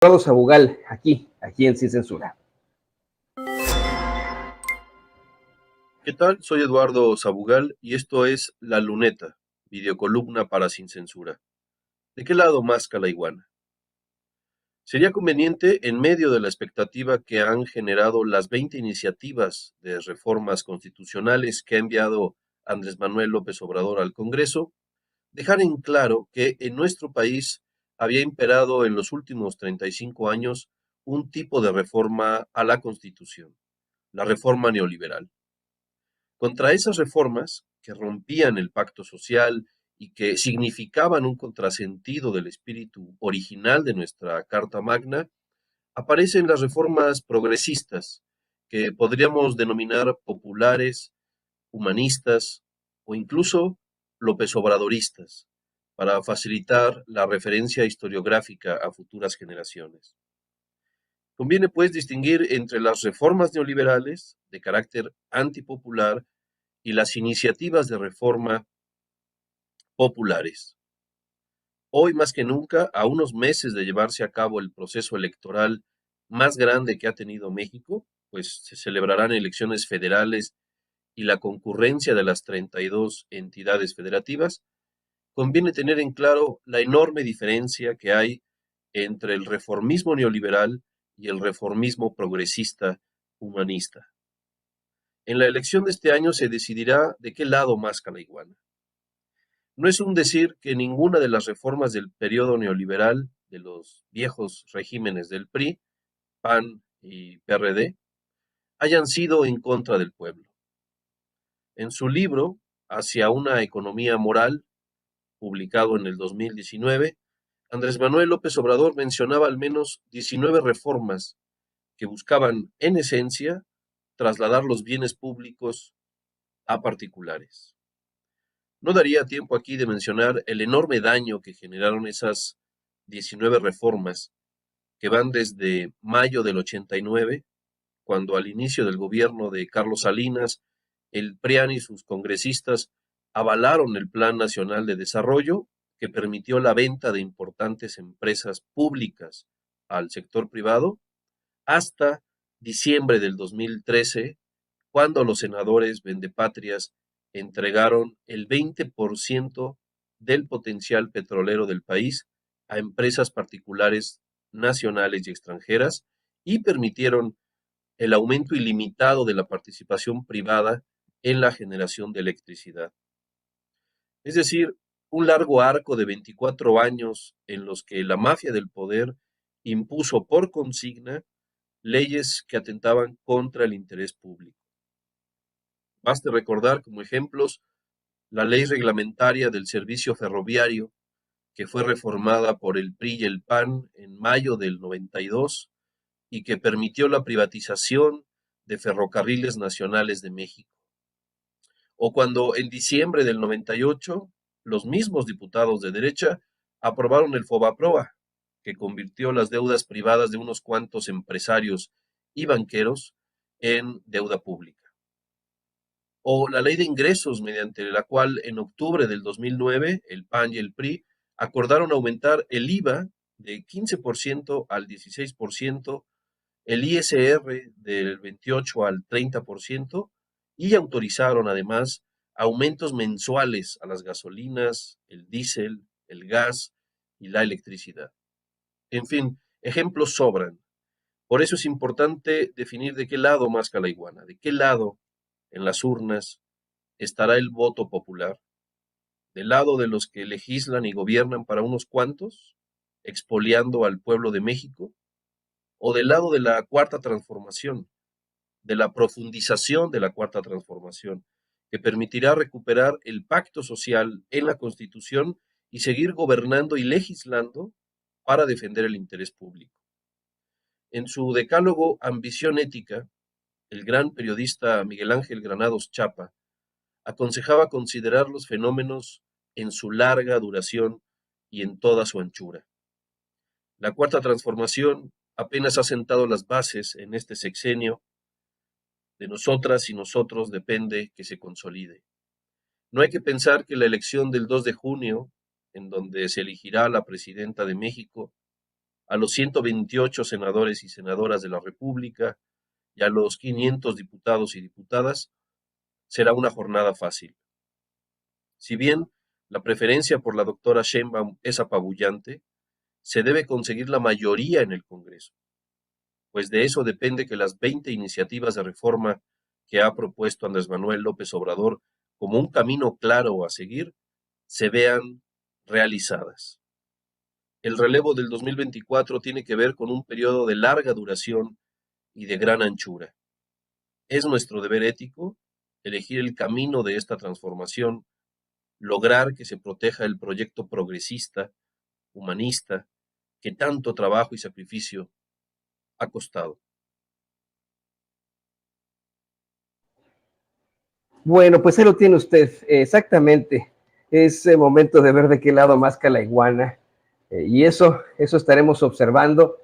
Eduardo Sabugal, aquí en Sin Censura. ¿Qué tal? Soy Eduardo Sabugal y esto es La Luneta, videocolumna para Sin Censura. ¿De qué lado masca la iguana? Sería conveniente, en medio de la expectativa que han generado las 20 iniciativas de reformas constitucionales que ha enviado Andrés Manuel López Obrador al Congreso, dejar en claro que en nuestro país había imperado en los últimos 35 años un tipo de reforma a la Constitución, la reforma neoliberal. Contra esas reformas que rompían el pacto social y que significaban un contrasentido del espíritu original de nuestra Carta Magna, aparecen las reformas progresistas, que podríamos denominar populares, humanistas o incluso López Obradoristas, para facilitar la referencia historiográfica a futuras generaciones. Conviene, pues, distinguir entre las reformas neoliberales de carácter antipopular y las iniciativas de reforma populares. Hoy más que nunca, a unos meses de llevarse a cabo el proceso electoral más grande que ha tenido México, pues se celebrarán elecciones federales y la concurrencia de las 32 entidades federativas, conviene tener en claro la enorme diferencia que hay entre el reformismo neoliberal y el reformismo progresista humanista. En la elección de este año se decidirá de qué lado masca la iguana. No es un decir que ninguna de las reformas del periodo neoliberal de los viejos regímenes del PRI, PAN y PRD hayan sido en contra del pueblo. En su libro Hacia una economía moral, publicado en el 2019, Andrés Manuel López Obrador mencionaba al menos 19 reformas que buscaban, en esencia, trasladar los bienes públicos a particulares. No daría tiempo aquí de mencionar el enorme daño que generaron esas 19 reformas que van desde mayo del 89, cuando al inicio del gobierno de Carlos Salinas, el PRIAN y sus congresistas avalaron el Plan Nacional de Desarrollo que permitió la venta de importantes empresas públicas al sector privado, hasta diciembre del 2013, cuando los senadores vendepatrias entregaron el 20% del potencial petrolero del país a empresas particulares nacionales y extranjeras y permitieron el aumento ilimitado de la participación privada en la generación de electricidad. Es decir, un largo arco de 24 años en los que la mafia del poder impuso por consigna leyes que atentaban contra el interés público. Baste recordar como ejemplos la ley reglamentaria del servicio ferroviario, que fue reformada por el PRI y el PAN en mayo del 92 y que permitió la privatización de Ferrocarriles Nacionales de México. O cuando en diciembre del 98 los mismos diputados de derecha aprobaron el FOBAPROA, que convirtió las deudas privadas de unos cuantos empresarios y banqueros en deuda pública. O la ley de ingresos, mediante la cual en octubre del 2009 el PAN y el PRI acordaron aumentar el IVA de 15% al 16%, el ISR del 28 al 30% y autorizaron además aumentos mensuales a las gasolinas, el diésel, el gas y la electricidad. En fin, ejemplos sobran. Por eso es importante definir de qué lado masca la iguana, de qué lado en las urnas estará el voto popular, del lado de los que legislan y gobiernan para unos cuantos, expoliando al pueblo de México, o del lado de la cuarta transformación, de la profundización de la cuarta transformación, que permitirá recuperar el pacto social en la Constitución y seguir gobernando y legislando para defender el interés público. En su decálogo Ambición Ética, el gran periodista Miguel Ángel Granados Chapa aconsejaba considerar los fenómenos en su larga duración y en toda su anchura. La cuarta transformación apenas ha sentado las bases en este sexenio. De nosotras y nosotros depende que se consolide. No hay que pensar que la elección del 2 de junio, en donde se elegirá a la presidenta de México, a los 128 senadores y senadoras de la República y a los 500 diputados y diputadas, será una jornada fácil. Si bien la preferencia por la doctora Sheinbaum es apabullante, se debe conseguir la mayoría en el Congreso, pues de eso depende que las 20 iniciativas de reforma que ha propuesto Andrés Manuel López Obrador como un camino claro a seguir, se vean realizadas. El relevo del 2024 tiene que ver con un periodo de larga duración y de gran anchura. Es nuestro deber ético elegir el camino de esta transformación, lograr que se proteja el proyecto progresista, humanista, que tanto trabajo y sacrificio ha costado. Bueno, pues ahí lo tiene usted, exactamente. Es momento de ver de qué lado masca la iguana. Y eso estaremos observando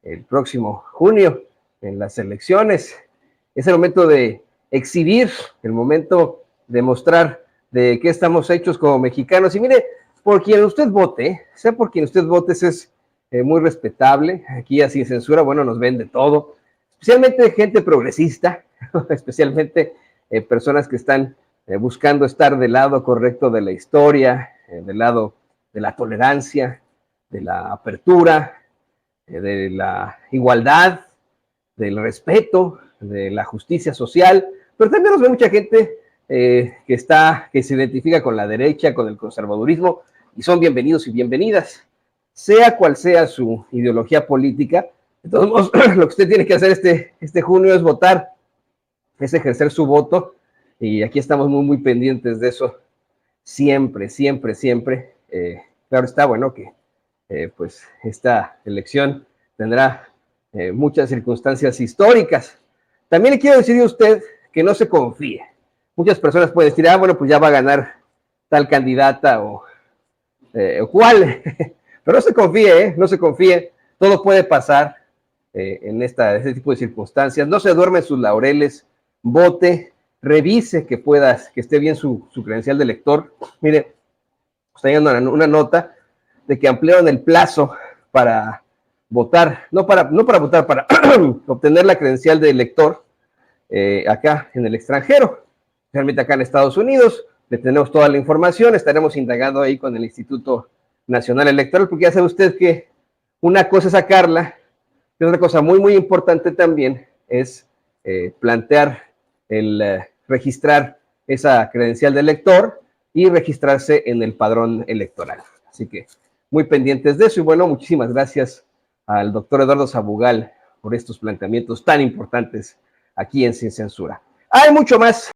el próximo junio en las elecciones. Es el momento de exhibir, el momento de mostrar de qué estamos hechos como mexicanos. Y mire, por quien usted vote, sea por quien usted vote, eso es muy respetable. Aquí a Sin Censura, bueno, nos ven de todo, especialmente gente progresista, especialmente personas que están buscando estar del lado correcto de la historia, del lado de la tolerancia, de la apertura, de la igualdad, del respeto, de la justicia social, pero también nos ve mucha gente que se identifica con la derecha, con el conservadurismo, y son bienvenidos y bienvenidas, sea cual sea su ideología política. De todos modos, lo que usted tiene que hacer este junio es votar, es ejercer su voto, y aquí estamos muy pendientes de eso, siempre. Claro está, bueno, que pues esta elección tendrá muchas circunstancias históricas. También le quiero decir a usted que no se confíe. Muchas personas pueden decir, bueno, pues ya va a ganar tal candidata o cuál, pero no se confíe, no se confíe, todo puede pasar en este tipo de circunstancias. No se duerme en sus laureles, vote, revise que esté bien su credencial de elector. Mire, está llegando una nota de que ampliaron el plazo para votar, no para votar, para obtener la credencial de elector acá en el extranjero, realmente acá en Estados Unidos. Le tenemos toda la información, estaremos indagando ahí con el Instituto Nacional Electoral, porque ya sabe usted que una cosa es sacarla, y otra cosa muy importante también es plantear el registrar esa credencial de elector y registrarse en el padrón electoral. Así que muy pendientes de eso. Y bueno, muchísimas gracias al doctor Eduardo Sabugal por estos planteamientos tan importantes aquí en Sin Censura. Hay mucho más.